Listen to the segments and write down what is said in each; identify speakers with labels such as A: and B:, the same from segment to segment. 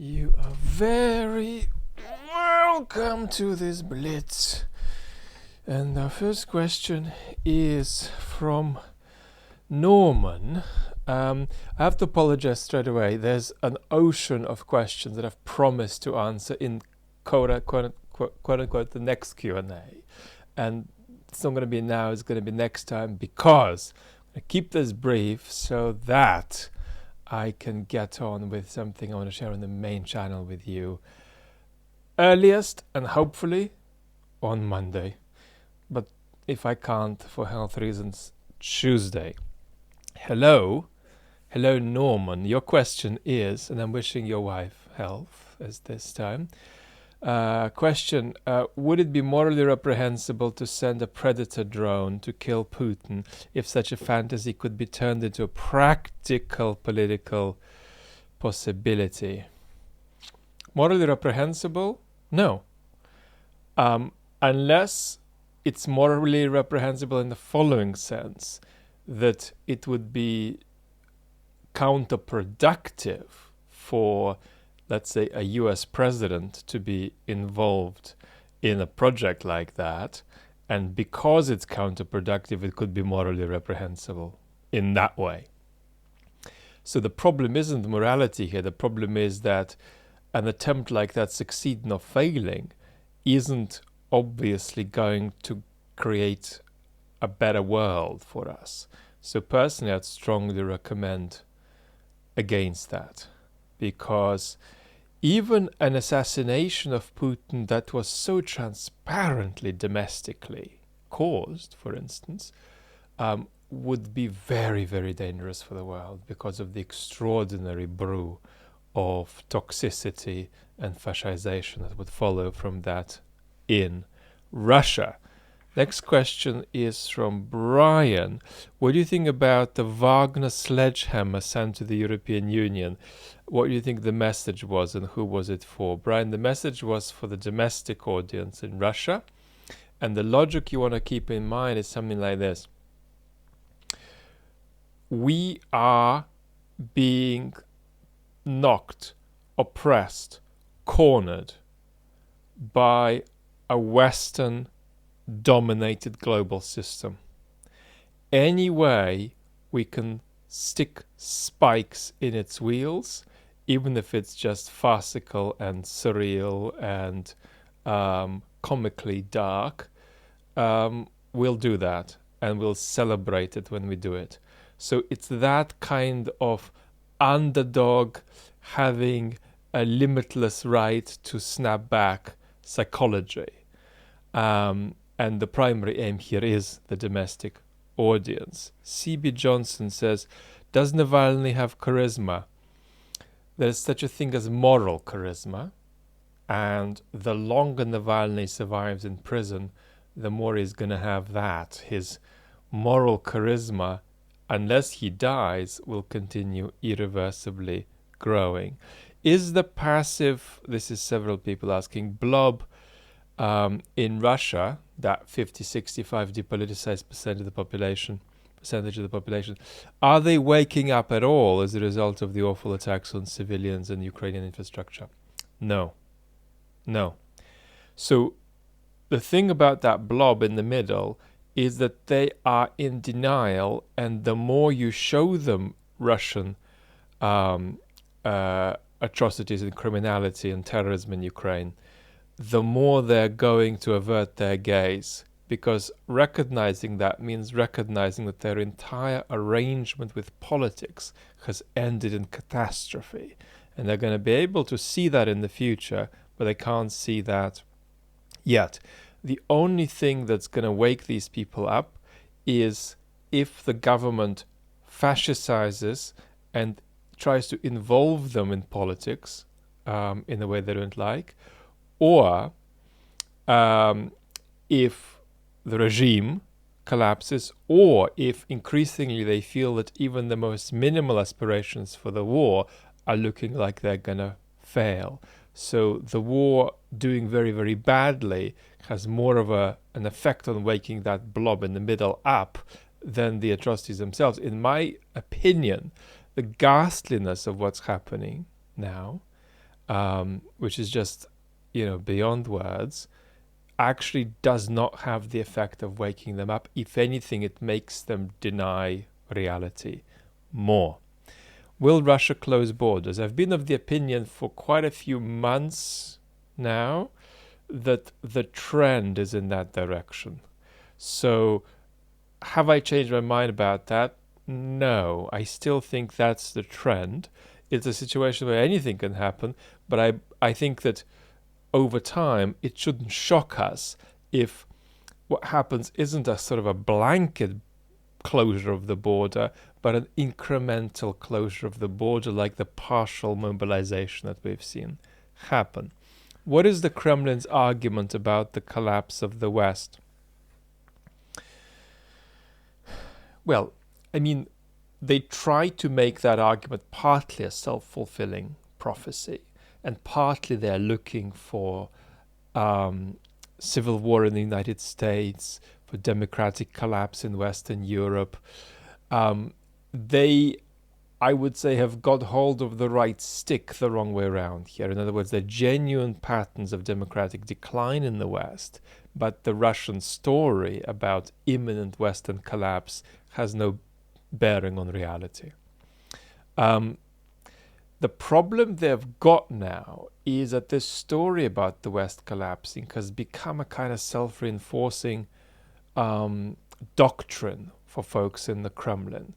A: You are very welcome to this Blitz. And our first question is from Norman. I have to apologize straight away. There's an ocean of questions that I've promised to answer in quote unquote the next Q&A. And it's not going to be now, it's going to be next time, because I keep this brief so that I can get on with something I want to share on the main channel with you earliest and hopefully on Monday. But if I can't, for health reasons, Tuesday. Hello Norman. Your question is, and I'm wishing your wife health as this time. Question, would it be morally reprehensible to send a predator drone to kill Putin if such a fantasy could be turned into a practical political possibility? Morally reprehensible? No. Unless it's morally reprehensible in the following sense, that it would be counterproductive for, let's say, a US president to be involved in a project like that, and because it's counterproductive, it could be morally reprehensible in that way. So the problem isn't morality here. The problem is that an attempt like that, succeeding or failing, isn't obviously going to create a better world for us. So personally, I'd strongly recommend against that, because even an assassination of Putin that was so transparently domestically caused, for instance, would be very, very dangerous for the world because of the extraordinary brew of toxicity and fascization that would follow from that in Russia. Next question is from Brian. What do you think about the Wagner Sledgehammer sent to the European Union? What do you think the message was and who was it for? Brian, the message was for the domestic audience in Russia. And the logic you want to keep in mind is something like this. We are being knocked, oppressed, cornered by a Western dominated global system. Any way we can stick spikes in its wheels, even if it's just farcical and surreal and comically dark, we'll do that, and we'll celebrate it when we do it. So it's that kind of underdog having a limitless right to snap back psychology. And the primary aim here is the domestic audience. C.B. Johnson says, does Navalny have charisma? There's such a thing as moral charisma. And the longer Navalny survives in prison, the more he's going to have that. His moral charisma, unless he dies, will continue irreversibly growing. Is the passive, this is several people asking, blob in Russia, that 50-65 depoliticized percentage of the population, are they waking up at all as a result of the awful attacks on civilians and Ukrainian infrastructure? No. So the thing about that blob in the middle is that they are in denial, and the more you show them Russian atrocities and criminality and terrorism in Ukraine, the more they're going to avert their gaze, because recognizing that means recognizing that their entire arrangement with politics has ended in catastrophe. And they're going to be able to see that in the future, but they can't see that yet. The only thing that's going to wake these people up is if the government fascizes and tries to involve them in politics in a way they don't like, or if the regime collapses, or if increasingly they feel that even the most minimal aspirations for the war are looking like they're going to fail. So the war doing very, very badly has more of an effect on waking that blob in the middle up than the atrocities themselves. In my opinion, the ghastliness of what's happening now which is just, beyond words, actually does not have the effect of waking them up. If anything, it makes them deny reality more. Will Russia close borders? I've been of the opinion for quite a few months now that the trend is in that direction. So have I changed my mind about that? No, I still think that's the trend. It's a situation where anything can happen, but I think that over time it shouldn't shock us if what happens isn't a sort of a blanket closure of the border, but an incremental closure of the border, like the partial mobilization that we've seen happen. What is the Kremlin's argument about the collapse of the West? Well, I mean, they try to make that argument partly a self-fulfilling prophecy, and partly they're looking for civil war in the United States, for democratic collapse in Western Europe. They, I would say, have got hold of the right stick the wrong way around here. In other words, they're genuine patterns of democratic decline in the West, but the Russian story about imminent Western collapse has no bearing on reality. The problem they've got now is that this story about the West collapsing has become a kind of self-reinforcing doctrine for folks in the Kremlin,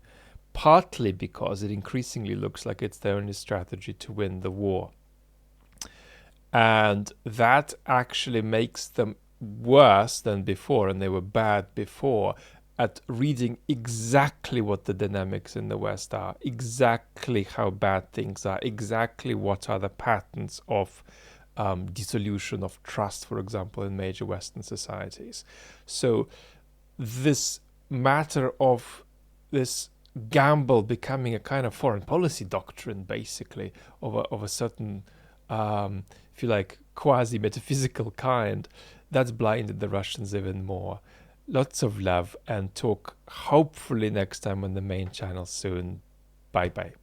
A: partly because it increasingly looks like it's their only strategy to win the war. And that actually makes them worse than before, and they were bad before, at reading exactly what the dynamics in the West are, exactly how bad things are, exactly what are the patterns of dissolution of trust, for example, in major Western societies. So this matter of this gamble becoming a kind of foreign policy doctrine, basically, of a certain, if you like, quasi-metaphysical kind, that's blinded the Russians even more. Lots of love, and talk hopefully next time on the main channel soon. Bye bye.